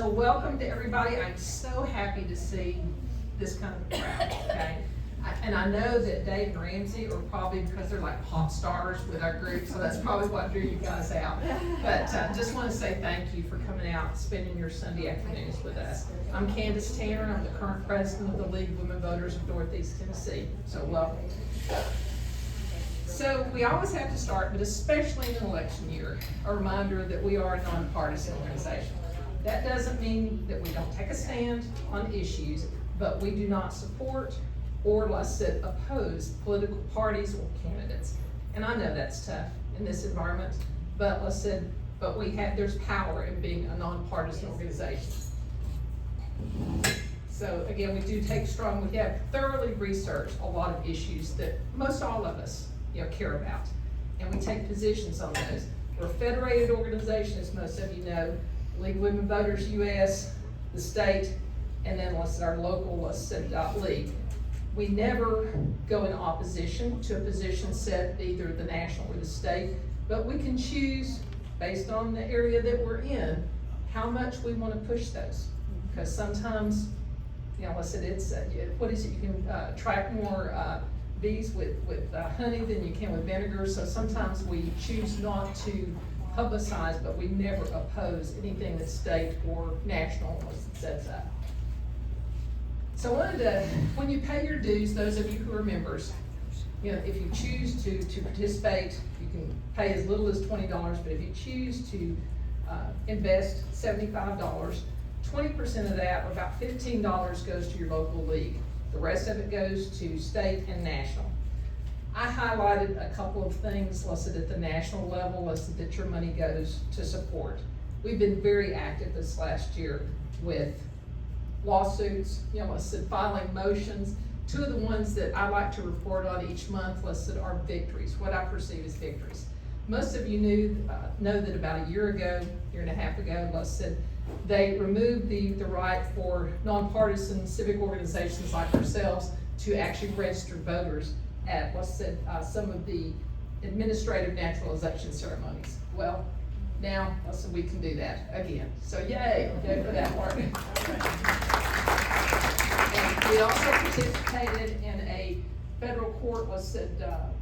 So welcome to everybody. I'm so happy to see this kind of crowd, okay? And I know that Dave and Ramsey are probably, because they're like pop stars with our group, so that's probably what drew you guys out. But just want to say thank you for coming out, spending your Sunday afternoons with us. I'm Candace Tanner. I'm the current president of the League of Women Voters of Northeast Tennessee, so welcome. So we always have to start, but especially in an election year, a reminder that we are a nonpartisan organization. That doesn't mean that we don't take a stand on issues, but we do not support or, let's say, oppose political parties or candidates. And I know that's tough in this environment, but let's say, there's power in being a nonpartisan organization. So again, we do take we have thoroughly researched a lot of issues that most all of us, care about, and we take positions on those. We're a federated organization, as most of you know, League of Women Voters US, the state, and then our local league. We never go in opposition to a position set, either the national or the state, but we can choose, based on the area that we're in, how much we want to push those. Because sometimes, it's, what is it, you can track more bees with honey than you can with vinegar, so sometimes we choose not to publicize, but we never oppose anything that state or national sets up. So I wanted to, when you pay your dues, those of you who are members, if you choose to participate, you can pay as little as $20, but if you choose to invest $75, 20% of that, or about $15, goes to your local league. The rest of it goes to state and national. I highlighted a couple of things listed at the national level, listed that your money goes to support. We've been very active this last year with lawsuits, filing motions. Two of the ones that I like to report on each month listed are victories, what I perceive as victories. Most of you know that about a year and a half ago, they removed the right for nonpartisan civic organizations like ourselves to actually register voters at, some of the administrative naturalization ceremonies. Well, now, we can do that again. So yay for that work. And we also participated in a federal court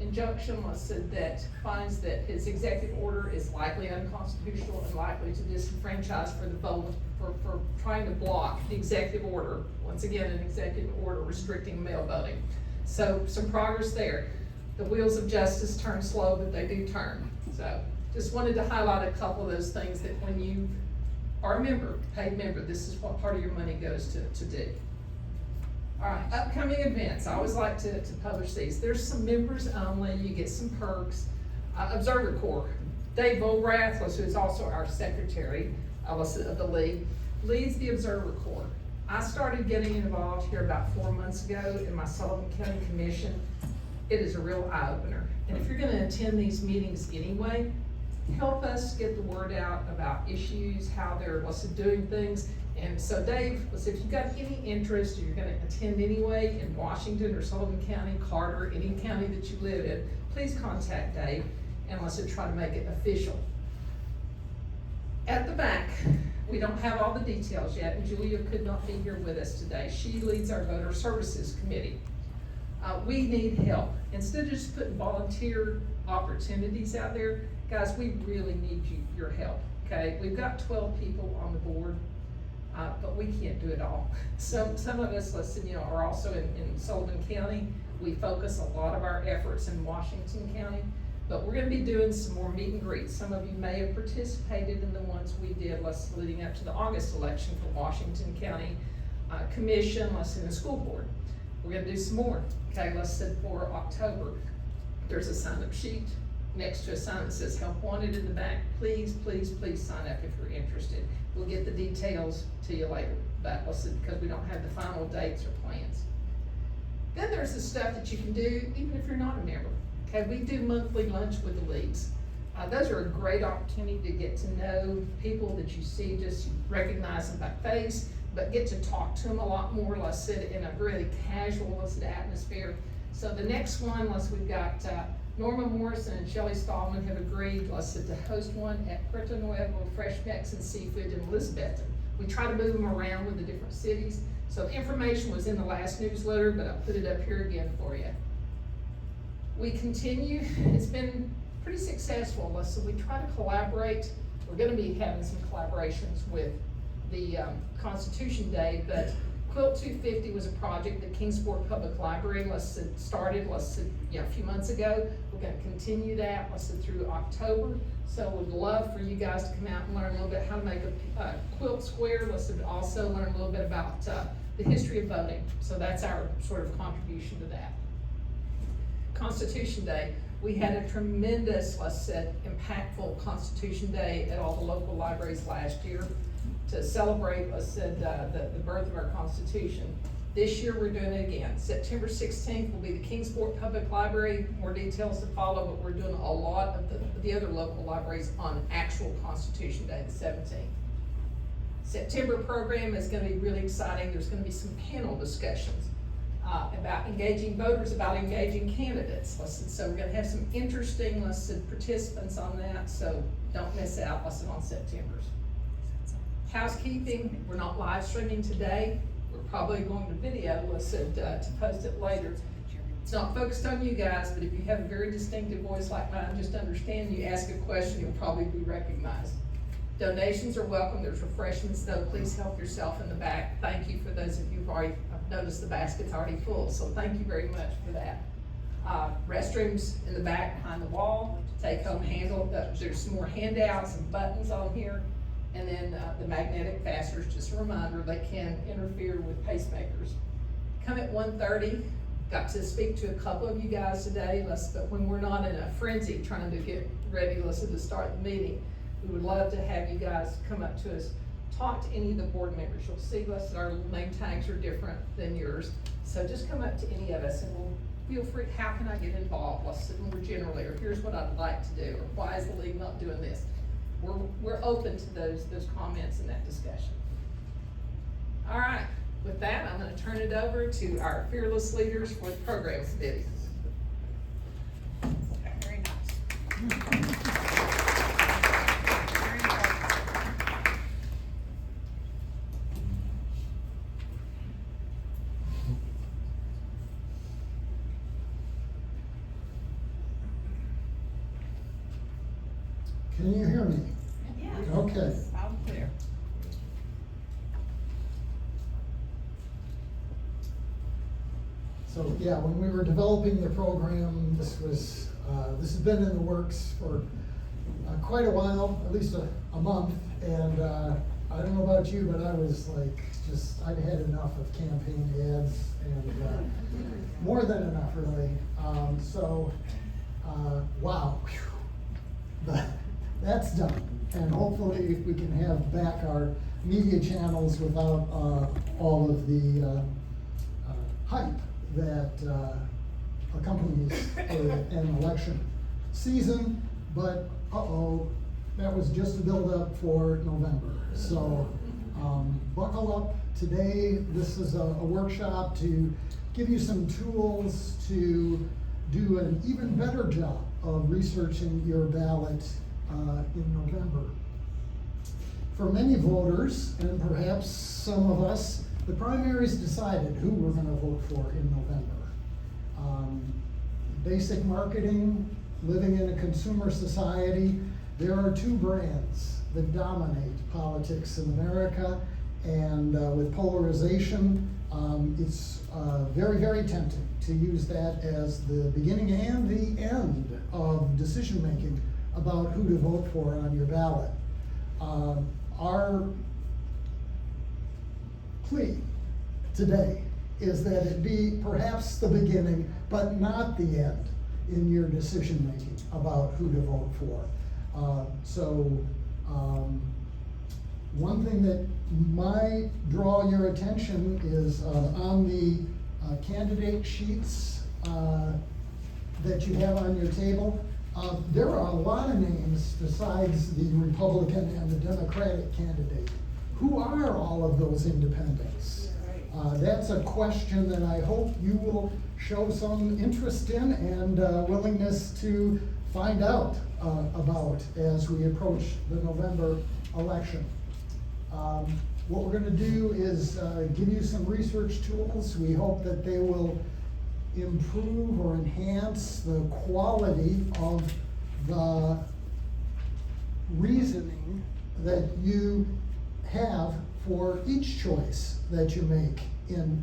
injunction that finds that his executive order is likely unconstitutional and likely to disenfranchise for the vote for trying to block the executive order. Once again, an executive order restricting mail voting. So some progress there. The wheels of justice turn slow, but they do turn. So just wanted to highlight a couple of those things that when you are a member, paid member, this is what part of your money goes to do. All right, upcoming events. I always like to publish these. There's some members only, you get some perks. Observer Corps. Dave Volrath, who is also our secretary of the league, leads the Observer Corps. I started getting involved here about 4 months ago in my Sullivan County Commission. It is a real eye-opener. And if you're gonna attend these meetings anyway, help us get the word out about issues, how they're doing things. And so Dave, if you've got any interest, or you're gonna attend anyway in Washington or Sullivan County, Carter, any county that you live in, please contact Dave and let's try to make it official. At the back, we don't have all the details yet, and Julia could not be here with us today. She leads our Voter Services Committee. We need help. Instead of just putting volunteer opportunities out there, guys, we really need your help, okay? We've got 12 people on the board, but we can't do it all. Some of us, are also in Sullivan County. We focus a lot of our efforts in Washington County, but we're gonna be doing some more meet and greets. Some of you may have participated in the ones we did leading up to the August election for Washington County Commission, in the school board. We're gonna do some more, okay, for October. There's a sign-up sheet next to a sign that says help wanted in the back. Please, please, please sign up if you're interested. We'll get the details to you later, but because we don't have the final dates or plans. Then there's the stuff that you can do even if you're not a member. Okay, we do monthly lunch with the leagues. Those are a great opportunity to get to know people that you see, just recognize them by face, but get to talk to them a lot more, in a really casual, atmosphere. So the next one, we've got Norma Morrison and Shelley Stallman have agreed, to host one at Puerto Nuevo Fresh Mexican Seafood in Elizabethton. We try to move them around with the different cities. So the information was in the last newsletter, but I put it up here again for you. We continue, it's been pretty successful, so we try to collaborate. We're gonna be having some collaborations with the Constitution Day, but Quilt 250 was a project that Kingsport Public Library started a few months ago. We're gonna continue that through October. So we'd love for you guys to come out and learn a little bit how to make a quilt square. Let's also learn a little bit about the history of voting. So that's our sort of contribution to that. Constitution Day, we had a tremendous, impactful Constitution Day at all the local libraries last year to celebrate, the birth of our Constitution. This year we're doing it again. September 16th will be the Kingsport Public Library. More details to follow, but we're doing a lot of the other local libraries on actual Constitution Day, the 17th. September program is going to be really exciting. There's going to be some panel discussions about engaging voters, about engaging candidates. So we're going to have some interesting participants on that, so don't miss out on September's. Housekeeping, we're not live streaming today. We're probably going to video to post it later. It's not focused on you guys, but if you have a very distinctive voice like mine, just understand you ask a question, you'll probably be recognized. Donations are welcome. There's refreshments though. Please help yourself in the back. Thank you for those of you who've already noticed the basket's already full, so thank you very much for that. Restrooms in the back behind the wall, take home handle. There's some more handouts and buttons on here. And then the magnetic fasteners, just a reminder, they can interfere with pacemakers. Come at 1:30. Got to speak to a couple of you guys today, but when we're not in a frenzy trying to get ready to start the meeting, we would love to have you guys come up to us, talk to any of the board members. You'll see that our name tags are different than yours. So just come up to any of us and we'll feel free, how can I get involved? More generally, or here's what I'd like to do, or why is the league not doing this? We're open to those comments and that discussion. All right, with that, I'm going to turn it over to our fearless leaders for the program committee. Very nice. Can you hear me? Yeah. Okay. Loud and clear. So yeah, when we were developing the program, this has been in the works for quite a while, at least a month. And I don't know about you, but I was I'd had enough of campaign ads and more than enough, really. Wow. That's done, and hopefully we can have back our media channels without all of the hype that accompanies an election season. But that was just a build up for November. So buckle up today. This is a workshop to give you some tools to do an even better job of researching your ballot in November. For many voters, and perhaps some of us, the primaries decided who we're going to vote for in November. Basic marketing, living in a consumer society, there are two brands that dominate politics in America, and with polarization, it's very, very tempting to use that as the beginning and the end of decision making about who to vote for on your ballot. Our plea today is that it be perhaps the beginning, but not the end in your decision making about who to vote for. One thing that might draw your attention is on the candidate sheets that you have on your table. There are a lot of names besides the Republican and the Democratic candidate. Who are all of those independents? That's a question that I hope you will show some interest in and willingness to find out about as we approach the November election. What we're gonna do is give you some research tools. We hope that they will improve or enhance the quality of the reasoning that you have for each choice that you make in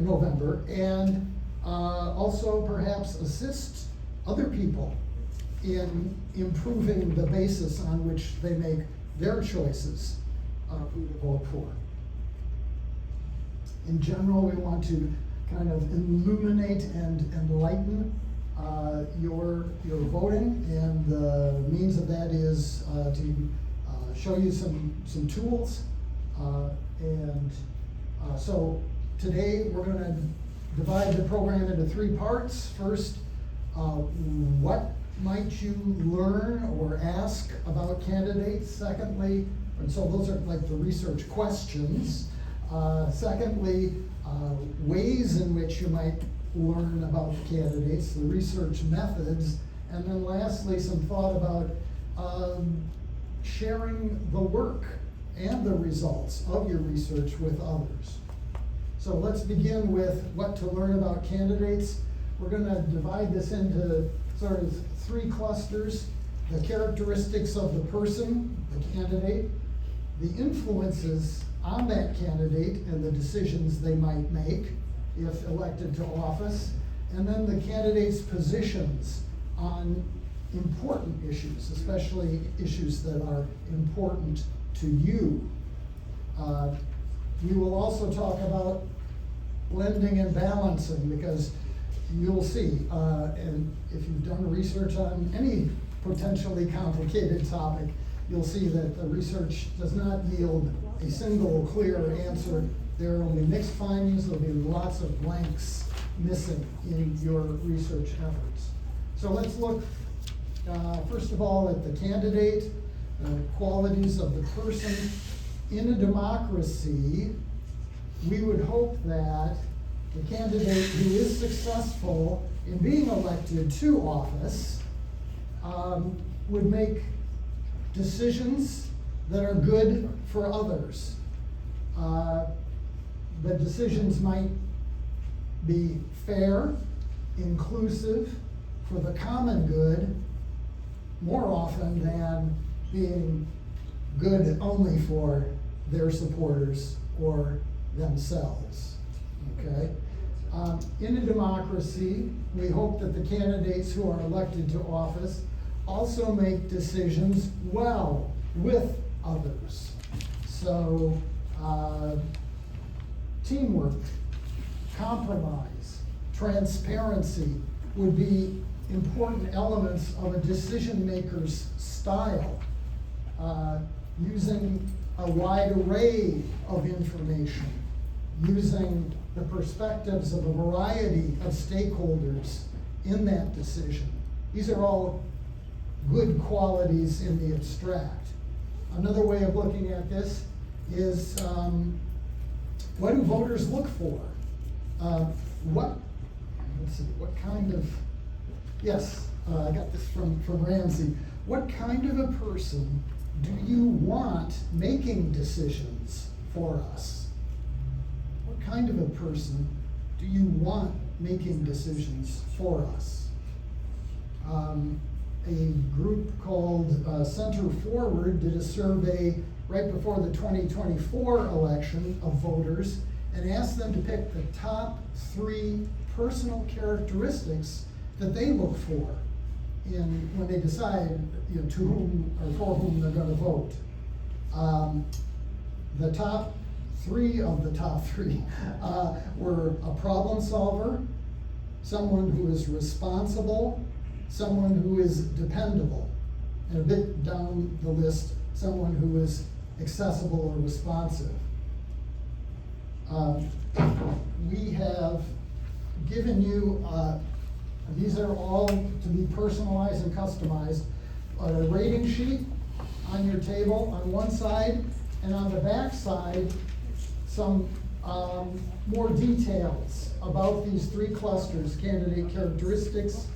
November, and also perhaps assist other people in improving the basis on which they make their choices who to vote for. In general, we want to kind of illuminate and enlighten your voting, and the means of that is to show you some tools. So today we're going to divide the program into 3 parts. First, what might you learn or ask about candidates? Secondly, and so those are like the research questions. Secondly, ways in which you might learn about the candidates, the research methods. And then lastly, some thought about sharing the work and the results of your research with others. So let's begin with what to learn about candidates. We're going to divide this into sort of 3 clusters: the characteristics of the person, the candidate, the influences on that candidate and the decisions they might make if elected to office, and then the candidate's positions on important issues, especially issues that are important to you. We will also talk about blending and balancing, because you'll see, and if you've done research on any potentially complicated topic, you'll see that the research does not yield a single clear answer. There are only mixed findings. There'll be lots of blanks missing in your research efforts. So let's look, first of all, at the candidate, qualities of the person. In a democracy, we would hope that the candidate who is successful in being elected to office would make decisions that are good for others. The decisions might be fair, inclusive, for the common good, more often than being good only for their supporters or themselves, okay? In a democracy, we hope that the candidates who are elected to office also make decisions well with others. So, teamwork, compromise, transparency would be important elements of a decision maker's style. Using a wide array of information, using the perspectives of a variety of stakeholders in that decision. These are all good qualities in the abstract. Another way of looking at this is what do voters look for? What kind of, yes, I got this from Ramsey. What kind of a person do you want making decisions for us? What kind of a person do you want making decisions for us? A group called Center Forward did a survey right before the 2024 election of voters and asked them to pick the top 3 personal characteristics that they look for when they decide, to whom or for whom they're going to vote. The top 3 of the top 3 were a problem solver, someone who is responsible, someone who is dependable, and a bit down the list, someone who is accessible or responsive. We have given you, these are all to be personalized and customized, a rating sheet on your table on one side, and on the back side, some more details about these 3 clusters: candidate characteristics,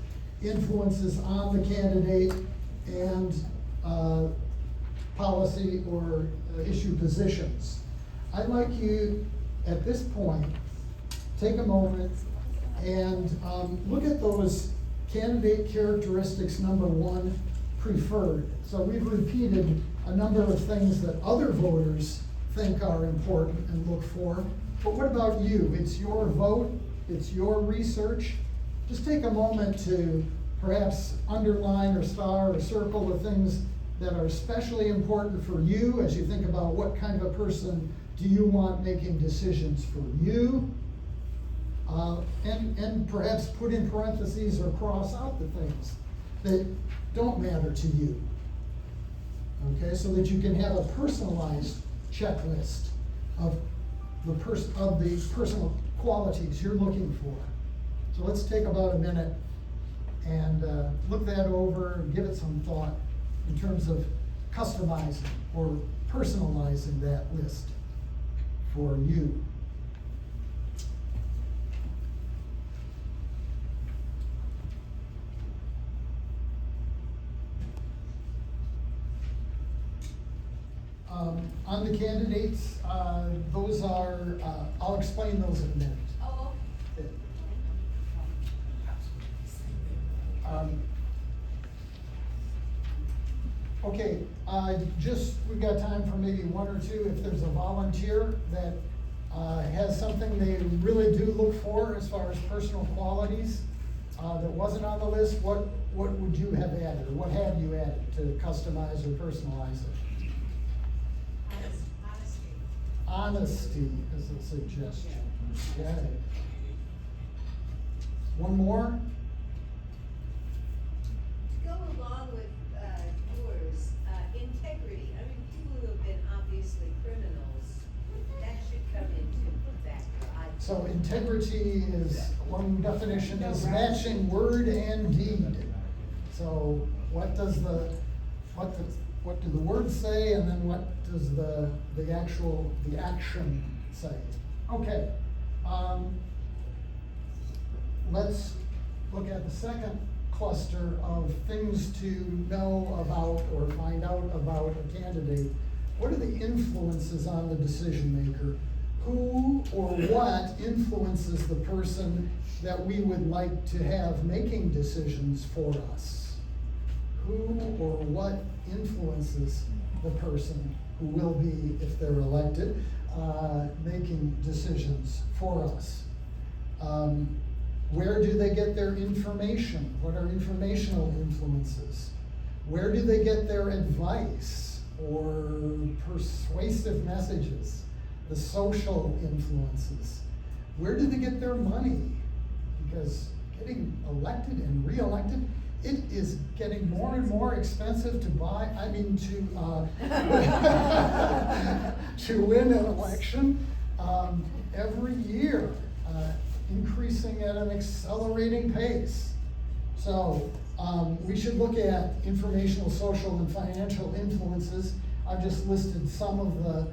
influences on the candidate, and policy or issue positions. I'd like you, at this point, take a moment and look at those candidate characteristics, number 1, preferred. So we've repeated a number of things that other voters think are important and look for. But what about you? It's your vote, it's your research. Just take a moment to perhaps underline or star or circle the things that are especially important for you as you think about what kind of a person do you want making decisions for you. And perhaps put in parentheses or cross out the things that don't matter to you. Okay, so that you can have a personalized checklist of the personal qualities you're looking for. So let's take about a minute and look that over and give it some thought in terms of customizing or personalizing that list for you. On the candidates, those are, I'll explain those in a minute. Oh, Okay, we've got time for maybe 1 or 2. If there's a volunteer that has something they really do look for as far as personal qualities that wasn't on the list, what would you have added, or what have you added to customize or personalize it? Honesty is a suggestion. Okay. One more? To go along with yours, integrity. I mean, people who have been obviously criminals, that should come into that. So integrity is, one definition is matching word and deed. So what do the words say, and then what does the action say? Okay. Let's look at the second cluster of things to know about or find out about a candidate. What are the influences on the decision maker? Who or what influences the person that we would like to have making decisions for us? Who or what influences the person who will be, if they're elected, making decisions for us? Where do they get their information? What are informational influences? Where do they get their advice or persuasive messages? The social influences. Where do they get their money? Because getting elected and re-elected, it is getting more and more expensive to to win an election every year, increasing at an accelerating pace. So we should look at informational, social, and financial influences. I've just listed some of the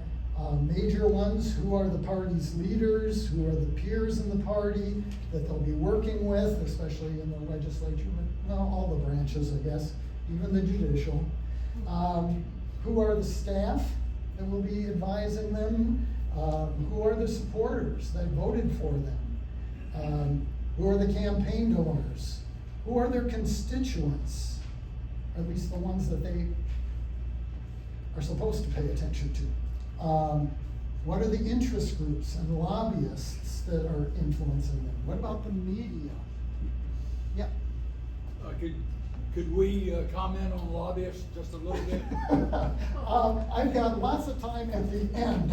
major ones. Who are the party's leaders? Who are the peers in the party that they'll be working with, especially in the legislature, but well, all the branches, I guess, even the judicial. Who are the staff that will be advising them? Who are the supporters that voted for them? Who are the campaign donors? Who are their constituents? Or at least the ones that they are supposed to pay attention to. What are the interest groups and lobbyists that are influencing them? What about the media? Yeah. Could we comment on lobbyists just a little bit? I've got lots of time at the end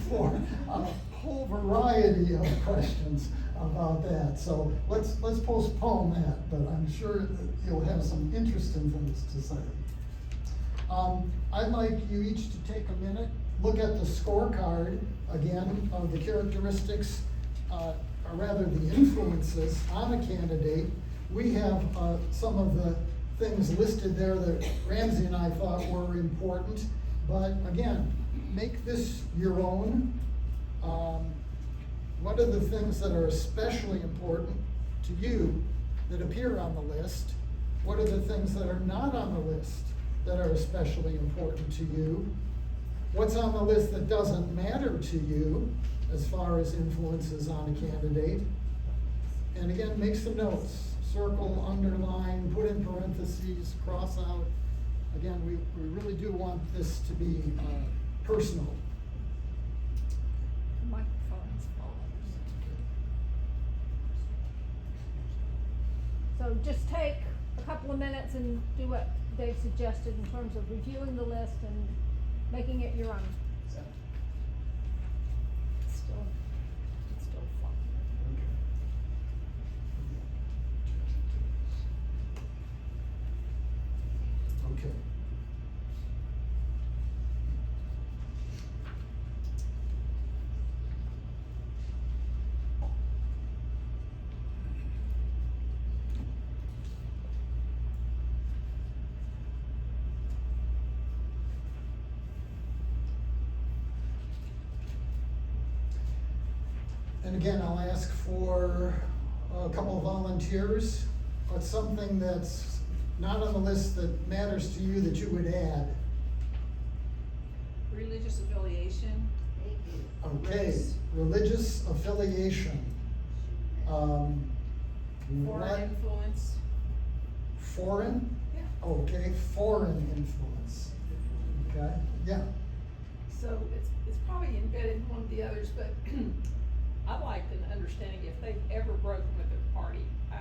for a whole variety of questions about that. So let's postpone that, but I'm sure that you'll have some interesting things to say. I'd like you each to take a minute, look at the scorecard again of the characteristics, or rather the influences on a candidate. We have some of the things listed there that Ramsey and I thought were important, but again, make this your own. What are the things that are especially important to you that appear on the list? What are the things that are not on the list that are especially important to you, what's on the list that doesn't matter to you as far as influences on a candidate. And again, make some notes, circle, underline, put in parentheses, cross out. Again, we really do want this to be personal. Microphones, So just take a couple of minutes and do what Dave suggested in terms of reviewing the list and making it your own. it's still fun. Okay. And again, I'll ask for a couple of volunteers. What's something that's not on the list that matters to you that you would add? Religious affiliation. Thank you. Okay, Race. religious affiliation. Foreign What? influence. Foreign? Yeah. Okay, foreign influence. Okay, yeah. So it's probably embedded in one of the others, but I'd like an understanding if they've ever broken with their party. I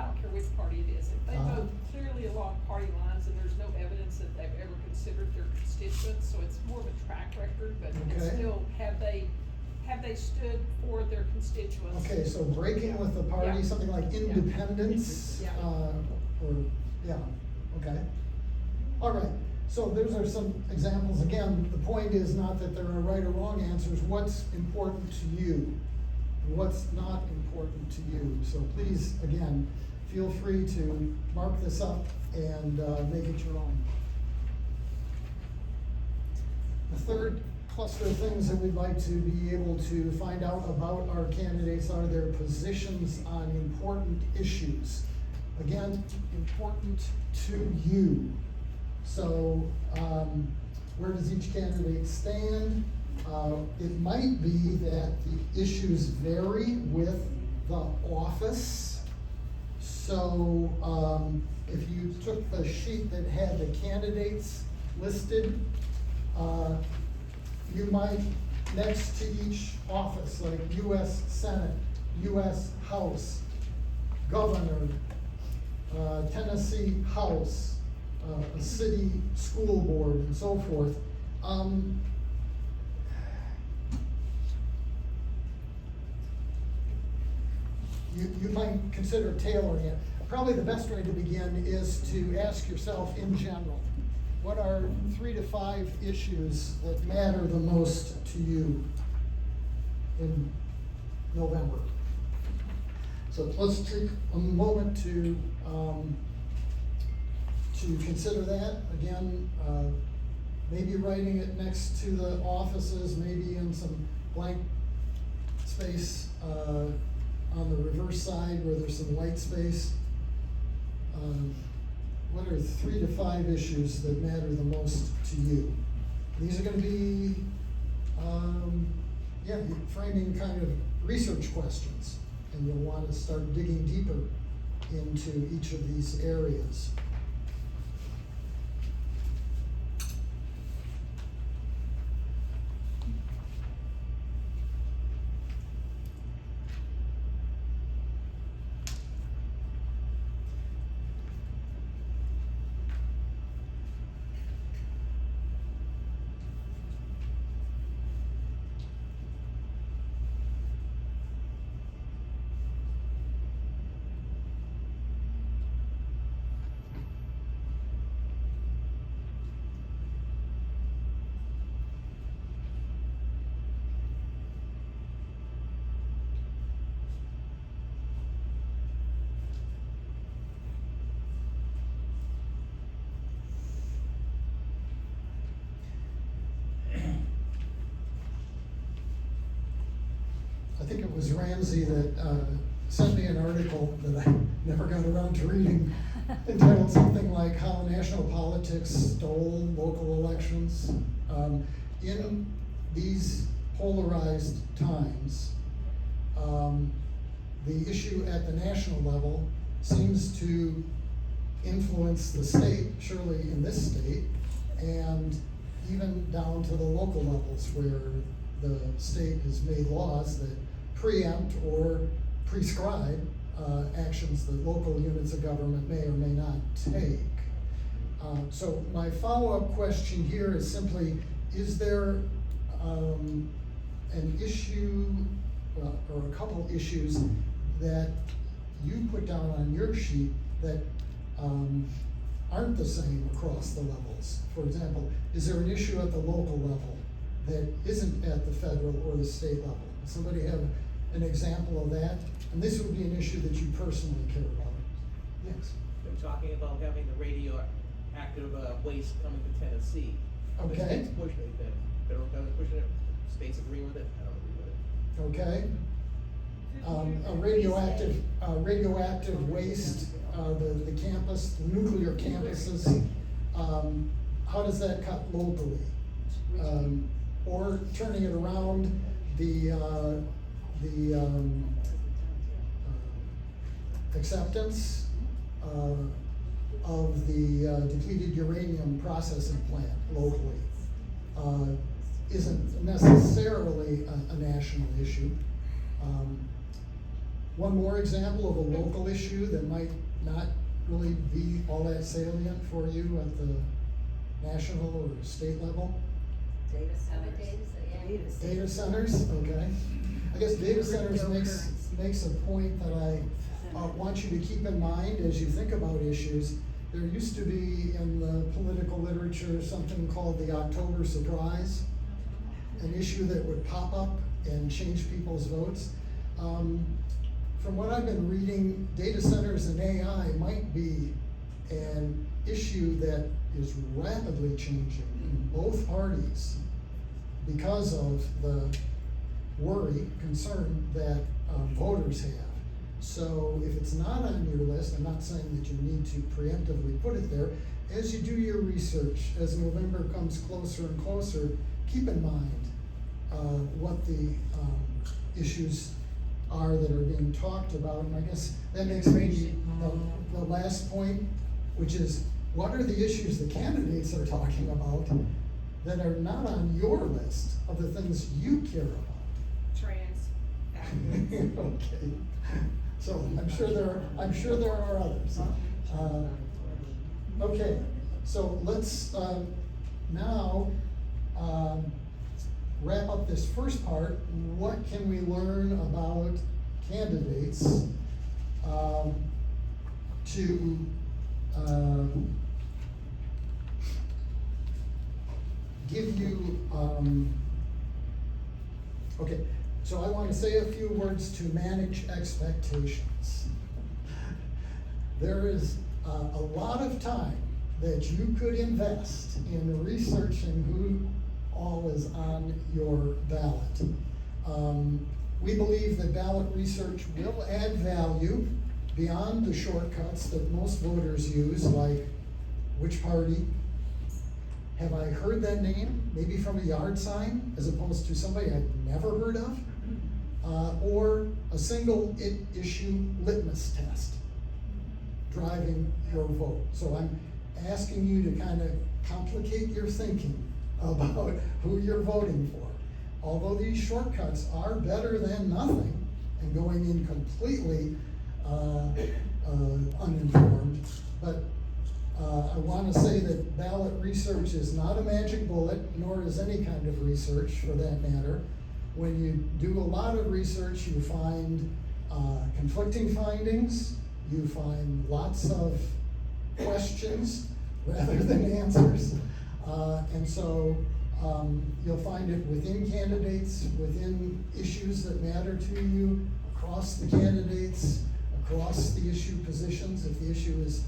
don't care which party it is. If they Uh-huh. vote clearly along party lines and there's no evidence that they've ever considered their constituents, so it's more of a track record, but it's Okay. still, have they stood for their constituents? Okay, so breaking with the party, Yeah. something like independence, Yeah. or, yeah, okay. All right, so those are some examples. Again, the point is not that there are right or wrong answers. What's important to you? What's not important to you? So please, again, feel free to mark this up and make it your own. The third cluster of things that we'd like to be able to find out about our candidates are their positions on important issues. Again, important to you. So, where does each candidate stand? It might be that the issues vary with the office. So, if you took the sheet that had the candidates listed, you might, next to each office, like US Senate, US House, Governor, Tennessee House, a city school board, and so forth. You might consider tailoring it. Probably the best way to begin is to ask yourself in general, what are 3 to 5 issues that matter the most to you in November? So let's take a moment to consider that. Again, maybe writing it next to the offices, maybe in some blank space on the reverse side where there's some white space. What are 3 to 5 issues that matter the most to you? These are gonna be, framing kind of research questions, and you'll wanna start digging deeper into each of these areas. I think it was Ramsey that sent me an article that I never got around to reading, entitled something like How National Politics Stole Local Elections. In these polarized times, the issue at the national level seems to influence the state, surely in this state, and even down to the local levels where the state has made laws that preempt or prescribe actions that local units of government may or may not take. So my follow-up question here is simply, is there an issue, or a couple issues that you put down on your sheet that aren't the same across the levels? For example, is there an issue at the local level that isn't at the federal or the state level? Does somebody have an example of that? And this would be an issue that you personally care about. Yes. They're talking about having the radioactive waste coming to Tennessee. The Okay. state's pushing it, the federal government's pushing it, states agree with it, I don't agree with it. Okay. Radioactive waste, the campus, the nuclear campuses, how does that cut locally? Or turning it around, the acceptance of the depleted uranium processing plant locally isn't necessarily a national issue. One more example of a local issue that might not really be all that salient for you at the national or state level? Data centers. Data centers, okay. I guess data centers makes a point that I want you to keep in mind as you think about issues. There used to be in the political literature something called the October surprise, an issue that would pop up and change people's votes. From what I've been reading, data centers and AI might be an issue that is rapidly changing in both parties because of the worry, concern that voters have. So if it's not on your list, I'm not saying that you need to preemptively put it there. As you do your research, as November comes closer and closer, keep in mind what the issues are that are being talked about. And I guess that makes me the last point, which is, what are the issues the candidates are talking about that are not on your list of the things you care about? Trans. Okay. So I'm sure there are others. Okay, so let's now wrap up this first part. What can we learn about candidates to give you, okay, so I want to say a few words to manage expectations. There is a lot of time that you could invest in researching who all is on your ballot. We believe that ballot research will add value beyond the shortcuts that most voters use, like which party, have I heard that name, maybe from a yard sign, as opposed to somebody I've never heard of, or a single issue litmus test driving your vote. So I'm asking you to kind of complicate your thinking about who you're voting for. Although these shortcuts are better than nothing and going in completely uninformed, but I want to say that ballot research is not a magic bullet, nor is any kind of research for that matter. When you do a lot of research, you find conflicting findings, you find lots of questions rather than answers. And so you'll find it within candidates, within issues that matter to you, across the candidates, across the issue positions. If the issue is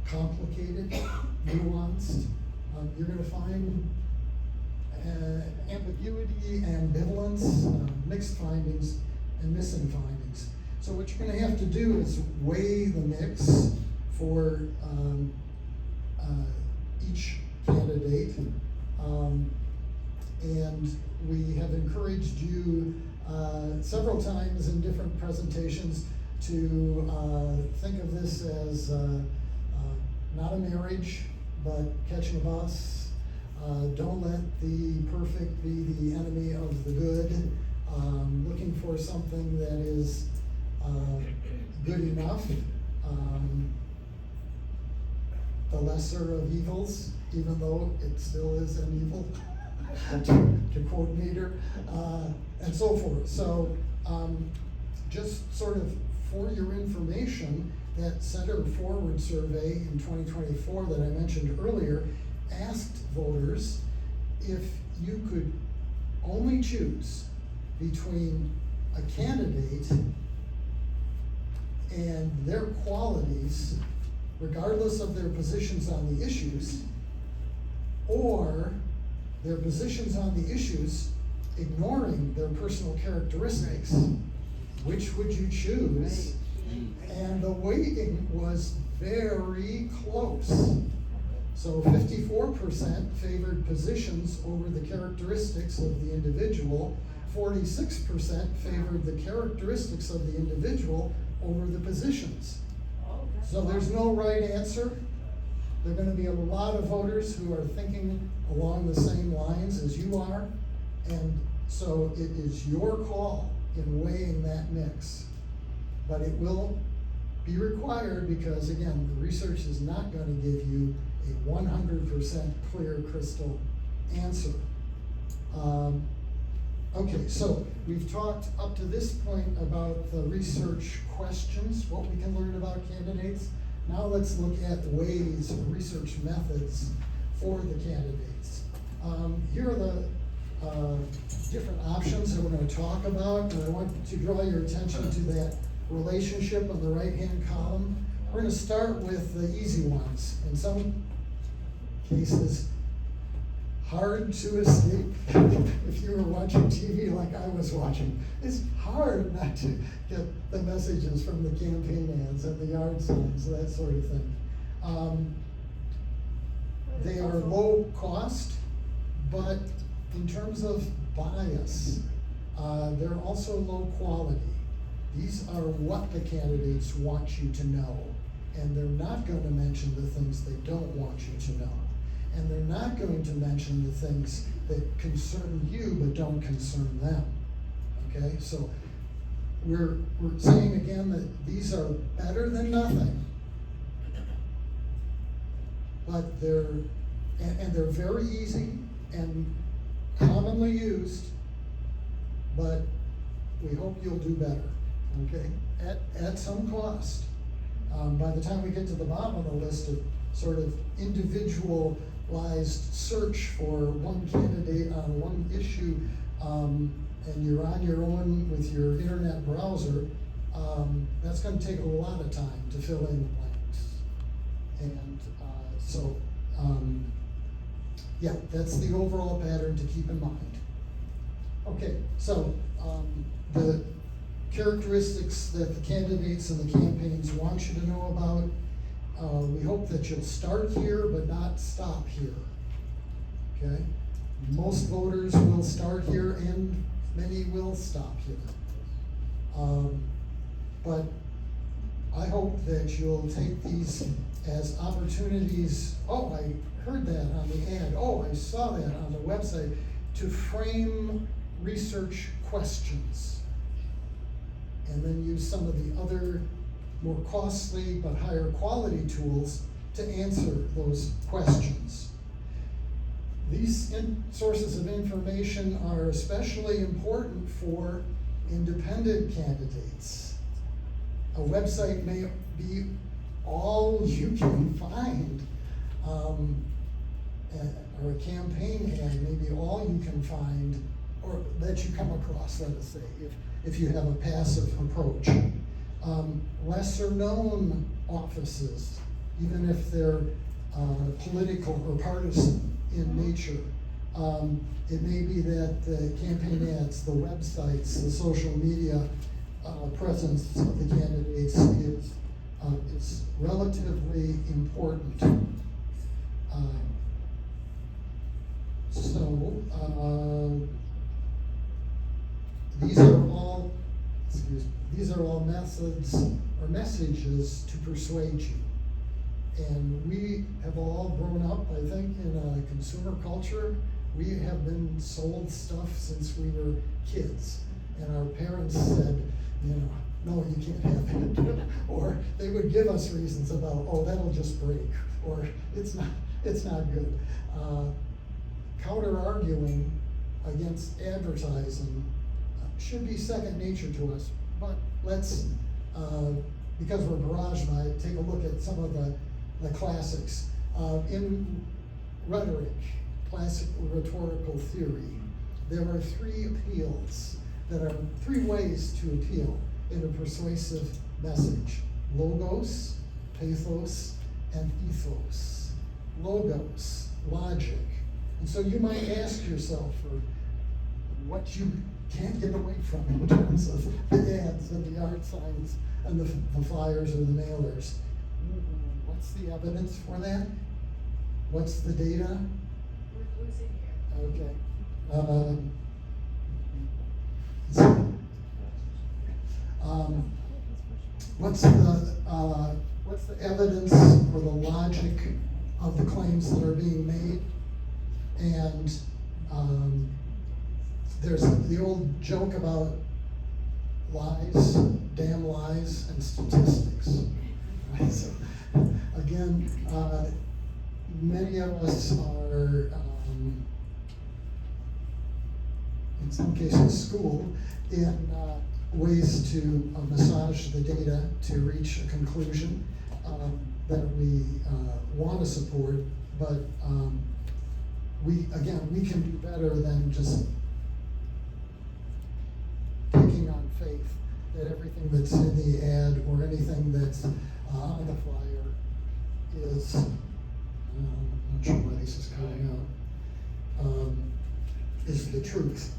complicated, nuanced, you're going to find ambiguity, ambivalence, mixed findings, and missing findings. So what you're gonna have to do is weigh the mix for each candidate. And we have encouraged you several times in different presentations to think of this as not a marriage, but catching a bus. Don't let the perfect be the enemy of the good. Looking for something that is good enough. The lesser of evils, even though it still is an evil, to quote Nader, and so forth. So just sort of for your information, that Center Forward survey in 2024 that I mentioned earlier asked voters if you could only choose between a candidate and their qualities, regardless of their positions on the issues, or their positions on the issues ignoring their personal characteristics, which would you choose? And the weighting was very close. So 54% favored positions over the characteristics of the individual, 46% favored the characteristics of the individual over the positions. So there's no right answer. There are going to be a lot of voters who are thinking along the same lines as you are, and so it is your call in weighing that mix. But it will be required because, again, the research is not going to give you a 100% clear crystal answer. Okay, so we've talked up to this point about the research questions, what we can learn about candidates. Now let's look at ways or research methods for the candidates. Here are the different options that we're going to talk about, and I want to draw your attention to that relationship on the right-hand column. We're going to start with the easy ones. In some cases, hard to escape. If you were watching TV like I was watching, it's hard not to get the messages from the campaign ads and the yard signs, that sort of thing. They are low cost, but in terms of bias, they're also low quality. These are what the candidates want you to know, and they're not going to mention the things they don't want you to know. And they're not going to mention the things that concern you but don't concern them. Okay, so we're saying again that these are better than nothing, but they're very easy and commonly used, but we hope you'll do better, okay, at some cost. By the time we get to the bottom of the list of sort of individualized search for one candidate on one issue, and you're on your own with your internet browser, that's going to take a lot of time to fill in the blanks. And yeah, that's the overall pattern to keep in mind. Okay, so the characteristics that the candidates and the campaigns want you to know about, we hope that you'll start here but not stop here. Okay? Most voters will start here and many will stop here. But I hope that you'll take these as opportunities. Oh, I heard that on the ad. Oh, I saw that on the website, to frame research questions. And then use some of the other more costly but higher quality tools to answer those questions. These sources of information are especially important for independent candidates. A website may be all you can find, or a campaign ad may be all you can find, or that you come across, let us say, if you have a passive approach. Lesser known offices, even if they're political or partisan in nature. It may be that the campaign ads, the websites, the social media presence of the candidates is relatively important. These are all methods or messages to persuade you. And we have all grown up, I think, in a consumer culture. We have been sold stuff since we were kids. And our parents said, no, you can't have that. Or they would give us reasons about, oh, that'll just break, or it's not good. Counter-arguing against advertising should be second nature to us. But let's, because we're barraged by it, take a look at some of the classics. In rhetoric, classic rhetorical theory, there are three appeals. There are three ways to appeal in a persuasive message: logos, pathos, and ethos. Logos, logic. And so you might ask yourself for what you can't get away from in terms of the ads and the art signs and the flyers or the mailers. What's the evidence for that? What's the data? We're losing here. Okay. What's the evidence for the logic of the claims that are being made? And there's the old joke about lies, damn lies, and statistics. Right? So, again, many of us are, in some cases, schooled in ways to massage the data to reach a conclusion that we want to support, but we can do better than just taking on faith that everything that's in the ad or anything that's on the flyer is, I'm not sure why this is coming out, is the truth.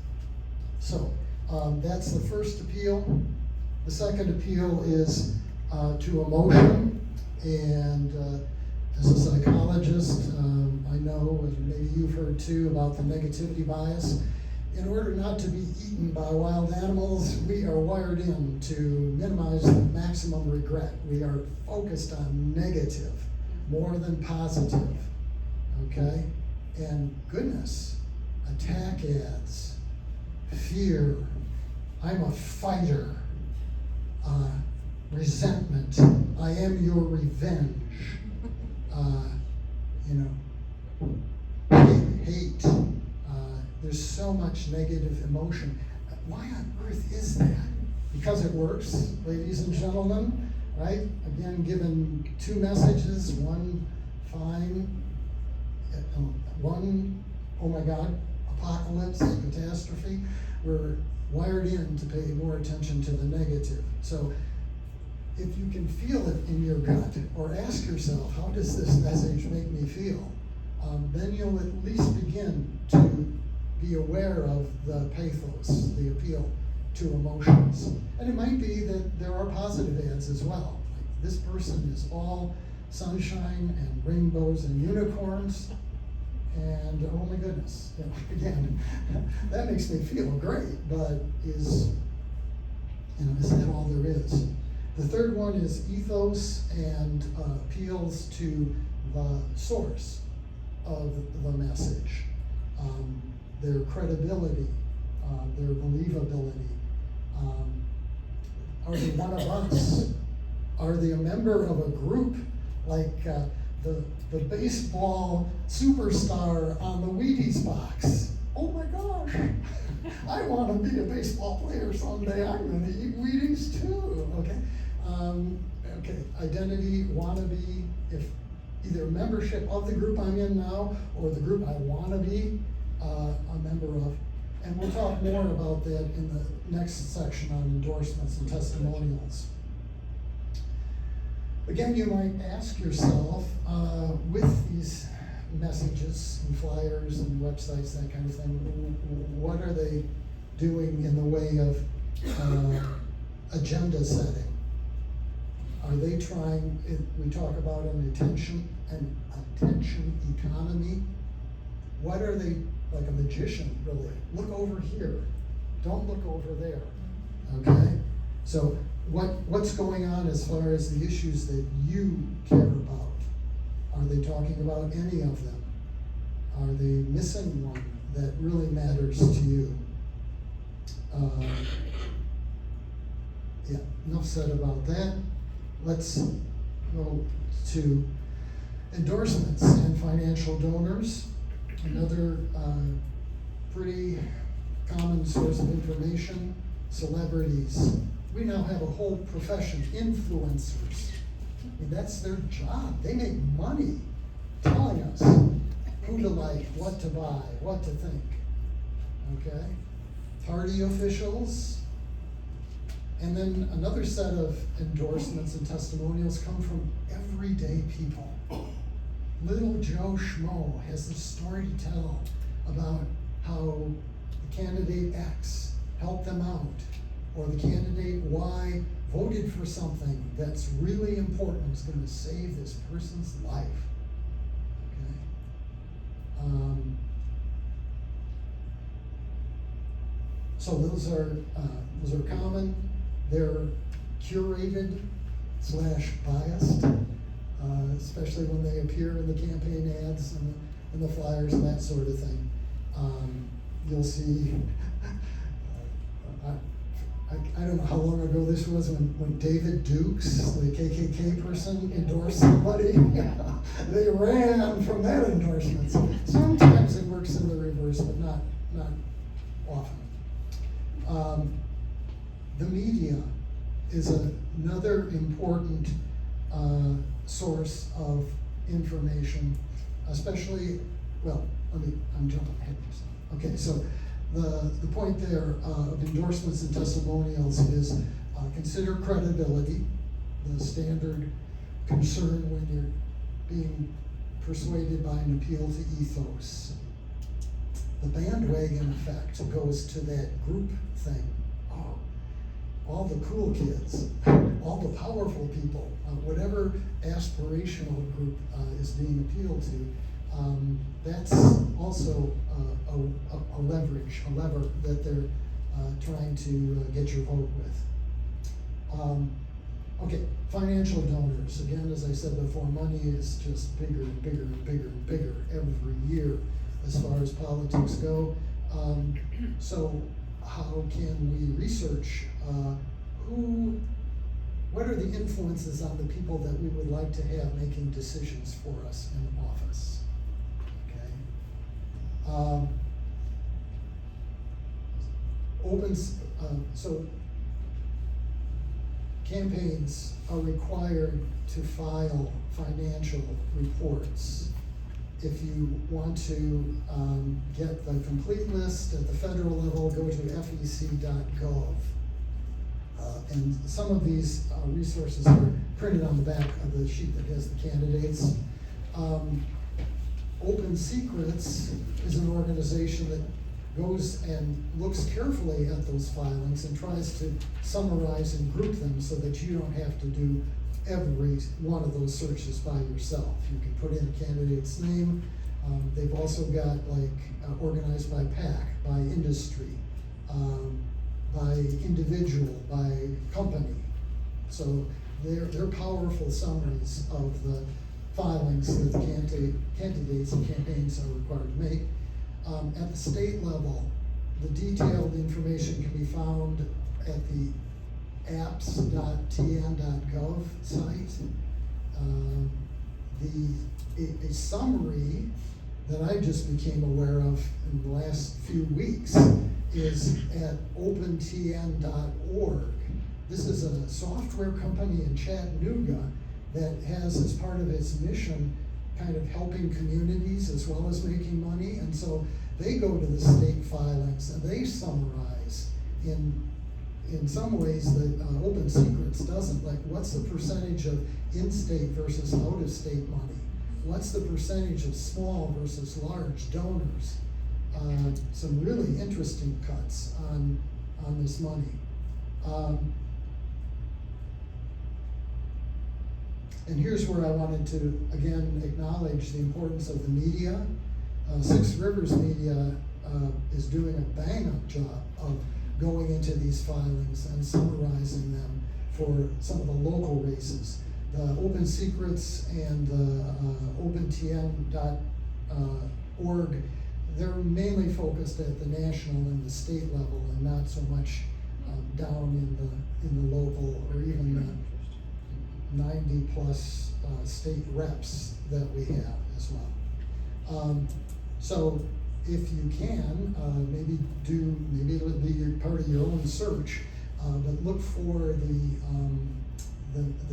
So that's the first appeal. The second appeal is to emotion, and as a psychologist, I know, and maybe you've heard too, about the negativity bias. In order not to be eaten by wild animals, we are wired in to minimize the maximum regret. We are focused on negative more than positive, okay? And goodness, attack ads, fear, I'm a fighter, resentment, I am your revenge, hate. There's so much negative emotion. Why on earth is that? Because it works, ladies and gentlemen, right? Again, given two messages, one fine, one, oh my God, apocalypse, catastrophe. We're wired in to pay more attention to the negative. So if you can feel it in your gut, or ask yourself, how does this message make me feel? Then you'll at least begin to be aware of the pathos, the appeal to emotions. And it might be that there are positive ads as well. Like, this person is all sunshine and rainbows and unicorns, and oh my goodness, again, that makes me feel great, but is that all there is? The third one is ethos and appeals to the source of the message. Their credibility, their believability. Are they one of us? Are they a member of a group like the baseball superstar on the Wheaties box? Oh my gosh, I want to be a baseball player someday. I'm going to eat Wheaties too. Okay, identity, wannabe, if either membership of the group I'm in now or the group I want to be a member of. And we'll talk more about that in the next section on endorsements and testimonials. Again, you might ask yourself, with these messages and flyers and websites, that kind of thing, what are they doing in the way of agenda setting? Are they trying, we talk about an attention economy. What are they, like a magician, really? Look over here, don't look over there, okay? So what's going on as far as the issues that you care about? Are they talking about any of them? Are they missing one that really matters to you? Yeah, enough said about that. Let's go to endorsements and financial donors. Another pretty common source of information, celebrities. We now have a whole profession, influencers. I mean, that's their job. They make money telling us who to like, what to buy, what to think. Okay? Party officials. And then another set of endorsements and testimonials come from everyday people. Little Joe Schmo has a story to tell about how the candidate X helped them out, or the candidate Y voted for something that's really important, is going to save this person's life. Okay. So those are common. They're curated / biased, especially when they appear in the campaign ads and the flyers and that sort of thing. You'll see, I don't know how long ago this was when David Dukes, the KKK person, endorsed somebody. They ran from that endorsement. So sometimes it works in the reverse, but not often. The media is another important source of information, especially, well, I'm jumping ahead of myself. Okay, so the point there of endorsements and testimonials is consider credibility, the standard concern when you're being persuaded by an appeal to ethos. The bandwagon effect goes to that group thing. Oh, all the cool kids, all the powerful people, whatever aspirational group is being appealed to, that's also a lever that they're trying to get your vote with. Okay, financial donors. Again, as I said before, money is just bigger and bigger and bigger and bigger every year as far as politics go. So how can we research what are the influences on the people that we would like to have making decisions for us in office? Okay. So campaigns are required to file financial reports. If you want to get the complete list at the federal level, go to fec.gov. And some of these resources are printed on the back of the sheet that has the candidates. Open Secrets is an organization that goes and looks carefully at those filings and tries to summarize and group them so that you don't have to do every one of those searches by yourself. You can put in a candidate's name. They've also got organized by PAC, by industry, by individual, by company. So they're powerful summaries of the filings that the candidates and campaigns are required to make. At the state level, the detailed information can be found at the apps.tn.gov site. A summary that I just became aware of in the last few weeks is at opentn.org. This is a software company in Chattanooga that has as part of its mission kind of helping communities as well as making money, and so they go to the state filings and they summarize in some ways that Open Secrets doesn't. Like, what's the percentage of in-state versus out-of-state money? What's the percentage of small versus large donors? Some really interesting cuts on this money. And here's where I wanted to, again, acknowledge the importance of the media. Six Rivers Media is doing a bang-up job of going into these filings and summarizing them for some of the local races. The Open Secrets and the OpenTN.org, they're mainly focused at the national and the state level and not so much down in the local or even the 90+ state reps that we have as well. So if you can, maybe it'll be part of your own search, but look for the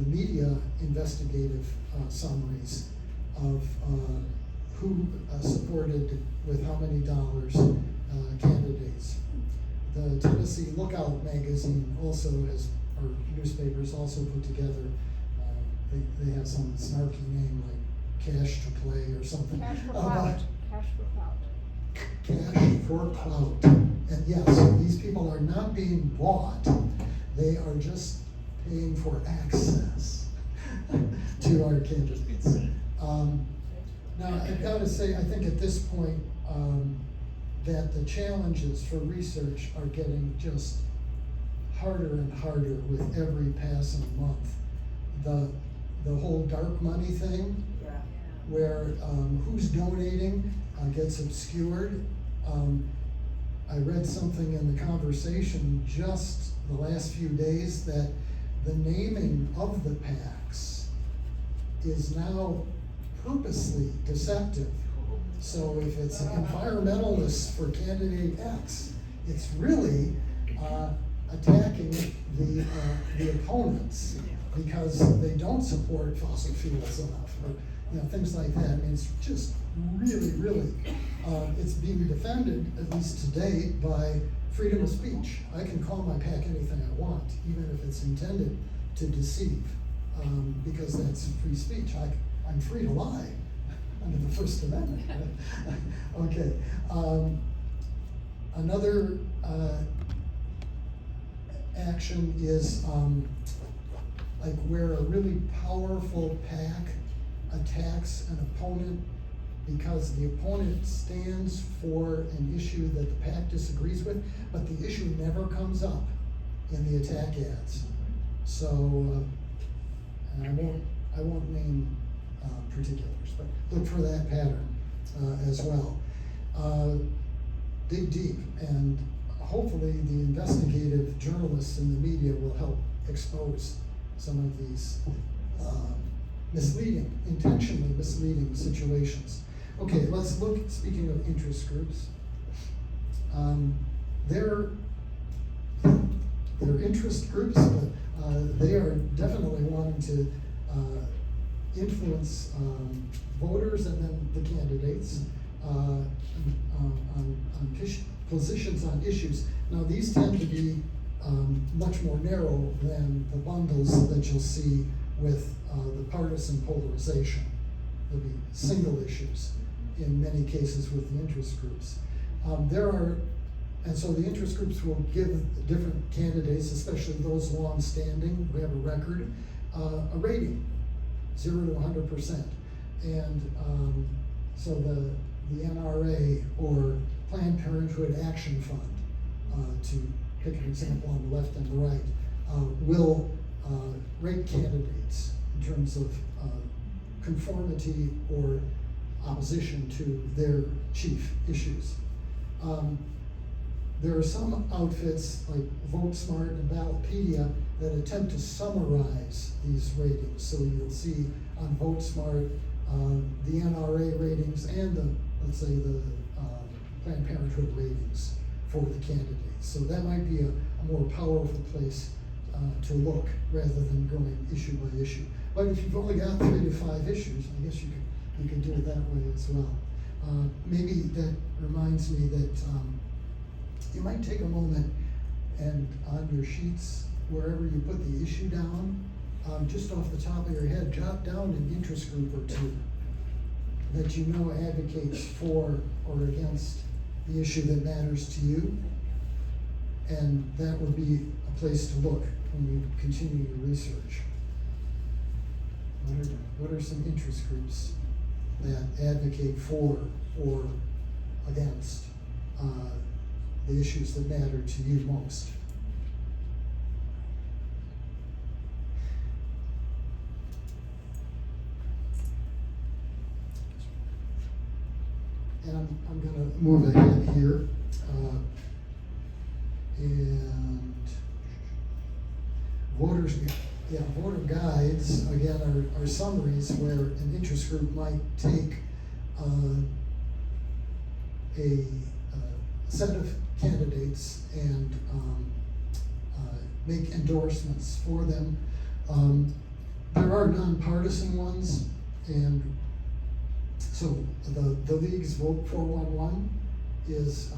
media investigative summaries of who supported with how many dollars candidates. The Tennessee Lookout magazine also has, or newspapers also put together, they have some snarky name like Cash to Play or something. Cash for clout. Cash for clout. Cash for clout. And yes, these people are not being bought, they are just paying for access to our candidates. Now, I've got to say, I think at this point, that the challenges for research are getting just harder and harder with every passing month. The whole dark money thing, where who's donating gets obscured. I read something in the conversation just the last few days that the naming of the PACs is now purposely deceptive. So if it's environmentalists for candidate X, it's really attacking the opponents because they don't support fossil fuels enough, or things like that. I mean, it's just really, it's being defended, at least to date, by freedom of speech. I can call my PAC anything I want, even if it's intended to deceive, because that's free speech. I'm free to lie under the First Amendment. Okay. Another action is like where a really powerful PAC attacks an opponent because the opponent stands for an issue that the PAC disagrees with, but the issue never comes up in the attack ads. So, and I won't name particulars, but look for that pattern as well. Dig deep, and hopefully the investigative journalists in the media will help expose some of these intentionally misleading situations. Okay, let's look, speaking of interest groups, they're interest groups, but they are definitely wanting to influence voters and then the candidates on positions on issues. Now, these tend to be much more narrow than the bundles that you'll see with the partisan polarization. There'll be single issues in many cases with the interest groups. And so the interest groups will give different candidates, especially those long-standing who have a record, a rating, 0 to 100%. And so the NRA or Planned Parenthood Action Fund, to pick an example on the left and the right, will rate candidates in terms of conformity or opposition to their chief issues. There are some outfits like VoteSmart and Ballotpedia that attempt to summarize these ratings. So you'll see on VoteSmart the NRA ratings and let's say the Planned Parenthood ratings for the candidates. So that might be a more powerful place to look rather than going issue by issue. But if you've only got 3 to 5 issues, I guess you can do it that way as well. Maybe that reminds me that you might take a moment and on your sheets, wherever you put the issue down, just off the top of your head, jot down an interest group or two that you know advocates for or against the issue that matters to you. And that would be a place to look when you continue your research. What are some interest groups that advocate for or against the issues that matter to you most? And I'm gonna move ahead here. And voter guides, again, are summaries where an interest group might take a set of candidates and make endorsements for them. There are nonpartisan ones, and so the League's Vote 411 is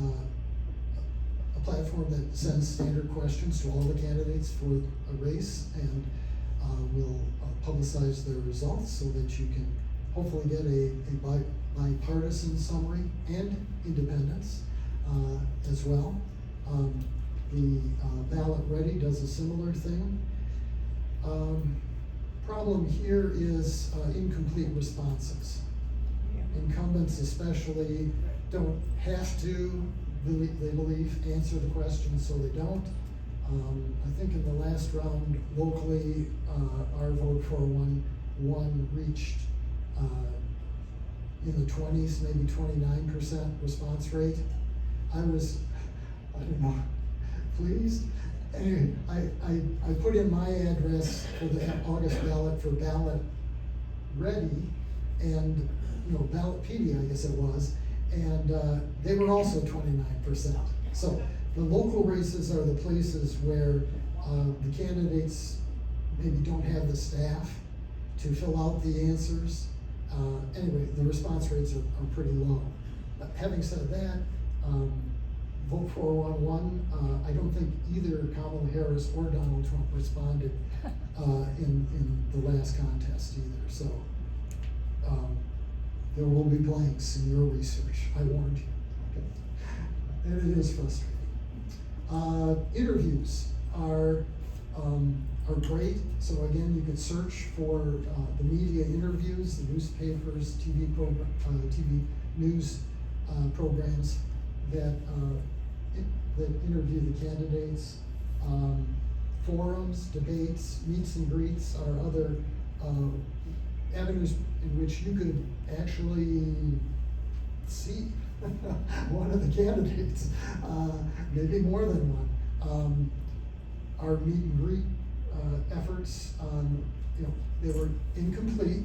a platform that sends standard questions to all the candidates for a race, and will publicize their results so that you can hopefully get a bipartisan summary and independence as well. The Ballot Ready does a similar thing. Problem here is incomplete responses. Incumbents especially don't have to, they believe, answer the question, so they don't. I think in the last round locally, our Vote 411 reached in the 20s, maybe 29% response rate. I don't know, pleased. Anyway, I put in my address for the August ballot for Ballot Ready, and Ballotpedia, I guess it was, and they were also 29%. So the local races are the places where the candidates maybe don't have the staff to fill out the answers. Anyway, the response rates are pretty low. But having said that, Vote 411, I don't think either Kamala Harris or Donald Trump responded in the last contest either. So there will be blanks in your research, I warned you. Okay. And it is frustrating. Interviews are great. So again, you could search for the media interviews, the newspapers, TV news programs that interview the candidates. Forums, debates, meets and greets are other avenues in which you could actually see one of the candidates, maybe more than one. Our meet and greet efforts, they were incomplete.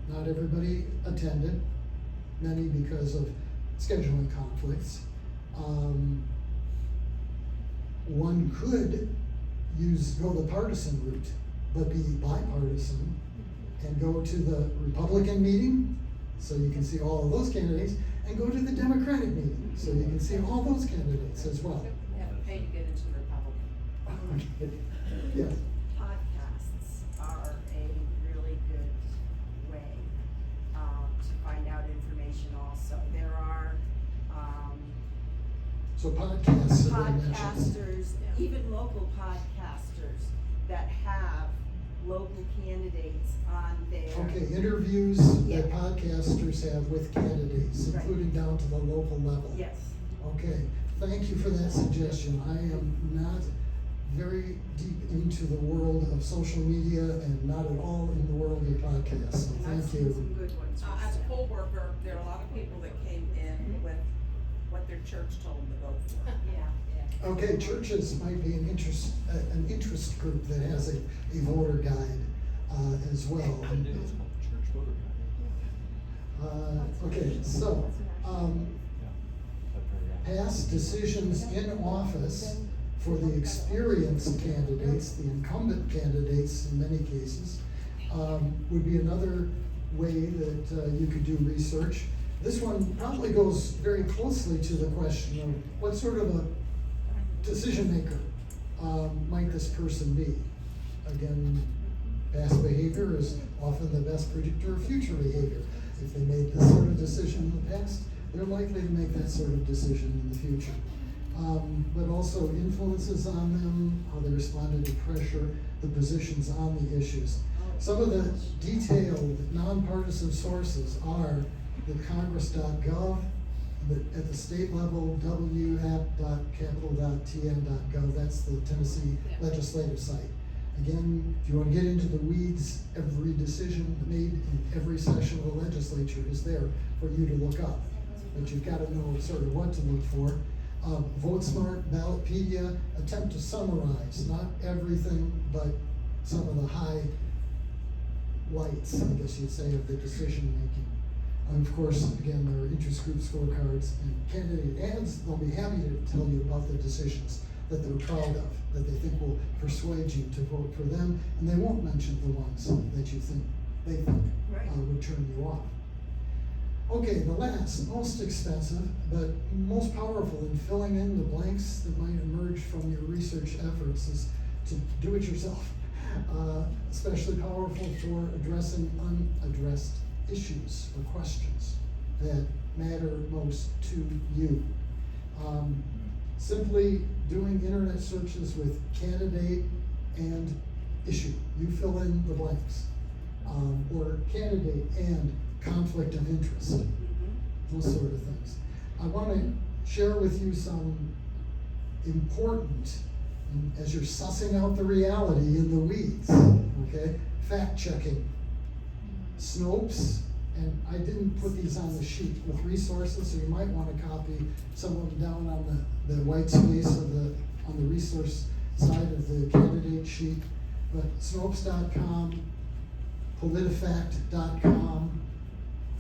Not everybody attended, many because of scheduling conflicts. One could go the partisan route, but be bipartisan and go to the Republican meeting, so you can see all of those candidates, and go to the Democratic meeting, so you can see all those candidates as well. You have to pay to get into the Republican. Yes. Podcasts are a really good way to find out information also. There are So podcasts have been mentioned. podcasters, even local podcasters that have local candidates on their. Okay, interviews Yeah. that podcasters have with candidates, Right. including down to the local level. Yes. Okay, thank you for that suggestion. I am not very deep into the world of social media and not at all in the world of podcasts, so And I've thank seen you. some good ones. As a poll worker, there are a lot of people that came in with what their church told them to vote for. Yeah. Okay, churches might be an interest group that has a voter guide as well. Okay, so past decisions in office for the experienced candidates, the incumbent candidates in many cases, would be another way that you could do research. This one probably goes very closely to the question of what sort of a decision maker might this person be. Again, past behavior is often the best predictor of future behavior. If they made this sort of decision in the past, they're likely to make that sort of decision in the future. But also influences on them, how they responded to pressure, the positions on the issues. Some of the detailed nonpartisan sources are the congress.gov, at the state level, wapp.capital.tn.gov, that's the Tennessee legislative site. Again, if you want to get into the weeds, every decision made in every session of the legislature is there for you to look up. But you've got to know sort of what to look for. VoteSmart, Ballotpedia, attempt to summarize, not everything, but some of the highlights, I guess you'd say, of the decision making. Of course, again, there are interest group scorecards and candidate ads. They'll be happy to tell you about the decisions that they're proud of, that they think will persuade you to vote for them, and they won't mention the ones that you think they think would turn you off. Okay, the last, most expensive, but most powerful in filling in the blanks that might emerge from your research efforts is to do it yourself. Especially powerful for addressing unaddressed issues or questions that matter most to you. Simply doing internet searches with candidate and issue. You fill in the blanks. Or candidate and conflict of interest. Those sort of things. I want to share with you some important, as you're sussing out the reality in the weeds, okay, fact checking. Snopes, and I didn't put these on the sheet with resources, so you might want to copy some of them down on the white space of on the resource side of the candidate sheet. But Snopes.com, PolitiFact.com,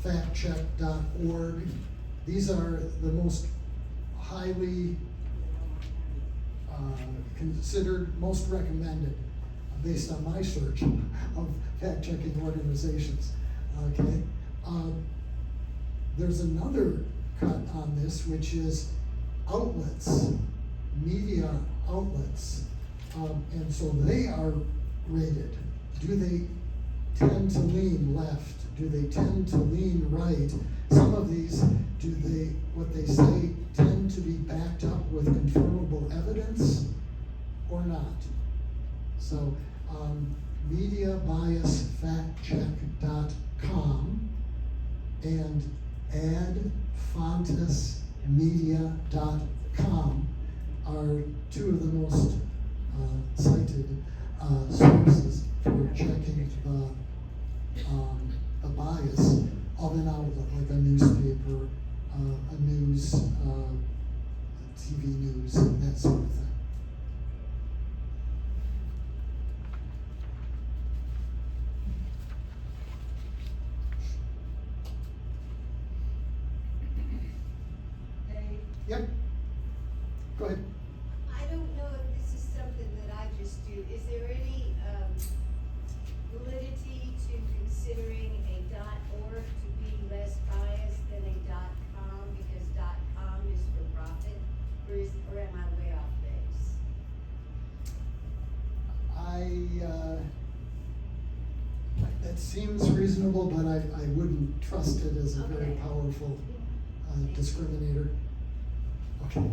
factcheck.org. These are the most highly considered, most recommended, based on my search of fact-checking organizations. Okay, there's another cut on this, which is outlets, media outlets, and so they are rated. Do they tend to lean left? Do they tend to lean right? Some of these, what they say, tend to be backed up with confirmable evidence or not? So, mediabiasfactcheck.com and adfontesmedia.com are two of the most cited sources for checking the bias of an outlet, like a newspaper, a news, TV news, that sort of thing. Yep. Go ahead. I don't know if this is something that I just do. Is there any validity to considering a .org to be less biased than a .com because .com is for profit, or am I way off base? That seems reasonable, but I wouldn't trust it as a very powerful discriminator. Okay.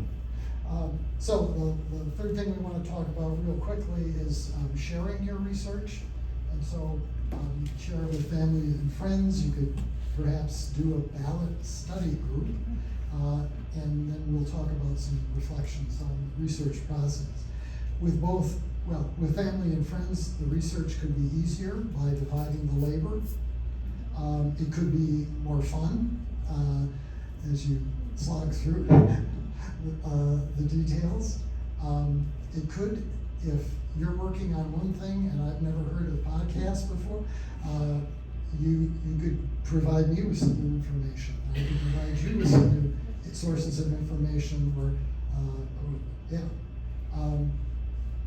So the third thing we want to talk about real quickly is sharing your research. And so you can share it with family and friends. You could perhaps do a ballot study group. And then we'll talk about some reflections on the research process. With family and friends, the research could be easier by dividing the labor. It could be more fun as you slog through the details. It could, if you're working on one thing and I've never heard of podcasts before, you could provide me with some new information. I could provide you with some new sources of information,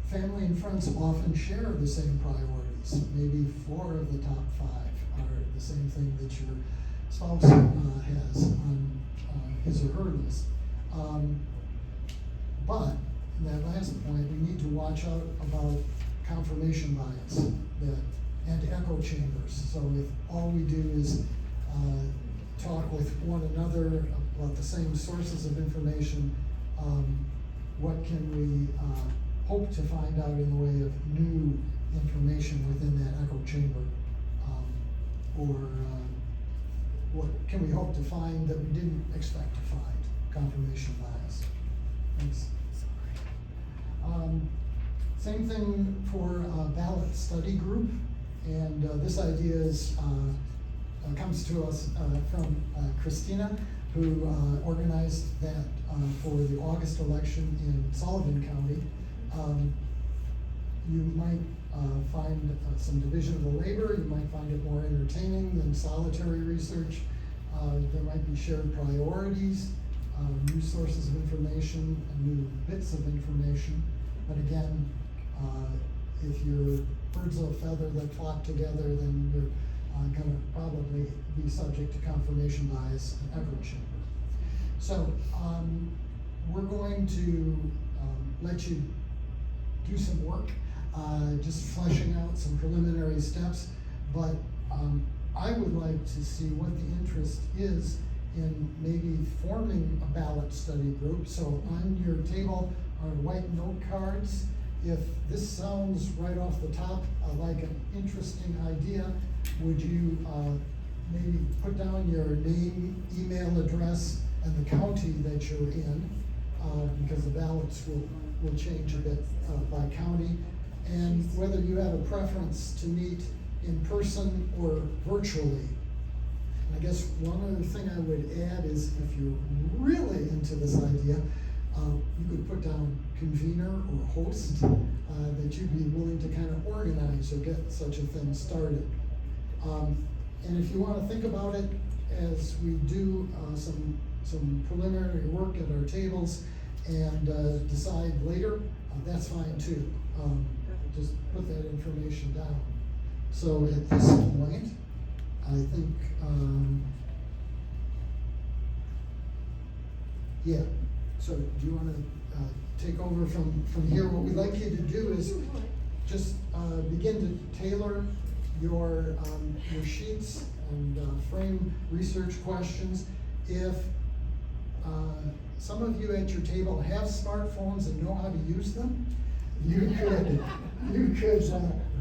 family and friends often share the same priorities. Maybe 4 of the top 5 are the same thing that your spouse has on his or her list. But in that last point, we need to watch out about confirmation bias and echo chambers. So if all we do is talk with one another about the same sources of information, what can we hope to find out in the way of new information within that echo chamber? Or what can we hope to find that we didn't expect to find? Confirmation bias. Thanks. Same thing for ballot study group, and this idea is comes to us from Christina, who organized that for the August election in Sullivan County. You might find some division of the labor. You might find it more entertaining than solitary research. There might be shared priorities, new sources of information, and new bits of information. But again, if you're birds of a feather that flock together, then you're going to probably be subject to confirmation bias and echo chamber. So we're going to let you do some work, just fleshing out some preliminary steps, but I would like to see what the interest is in maybe forming a ballot study group. So on your table are white note cards. If this sounds right off the top like an interesting idea, would you maybe put down your name, email address, and the county that you're in, because the ballots will change a bit by county, and whether you have a preference to meet in person or virtually. I guess one other thing I would add is if you're really into this idea, you could put down convener or host, that you'd be willing to kind of organize or get such a thing started. And if you want to think about it as we do some preliminary work at our tables and decide later, that's fine too. Just put that information down. So at this point, I think, yeah. So do you want to take over from here? What we'd like you to do is just begin to tailor your sheets and frame research questions. If some of you at your table have smartphones and know how to use them, you could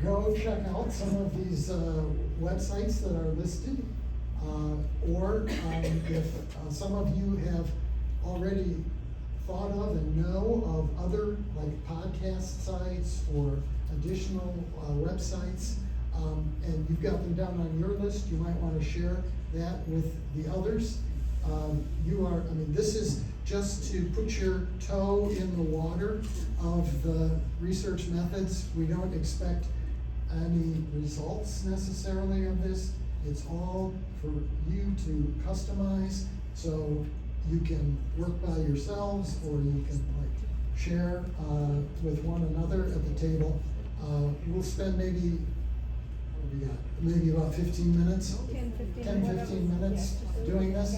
go check out some of these websites that are listed, or if some of you have already thought of and know of other like podcast sites or additional websites, and you've got them down on your list, you might want to share that with the others. This is just to put your toe in the water of the research methods. We don't expect any results necessarily of this. It's all for you to customize, so you can work by yourselves, or you can share with one another at the table. We'll spend maybe about 15 minutes, 10, 15 minutes doing this.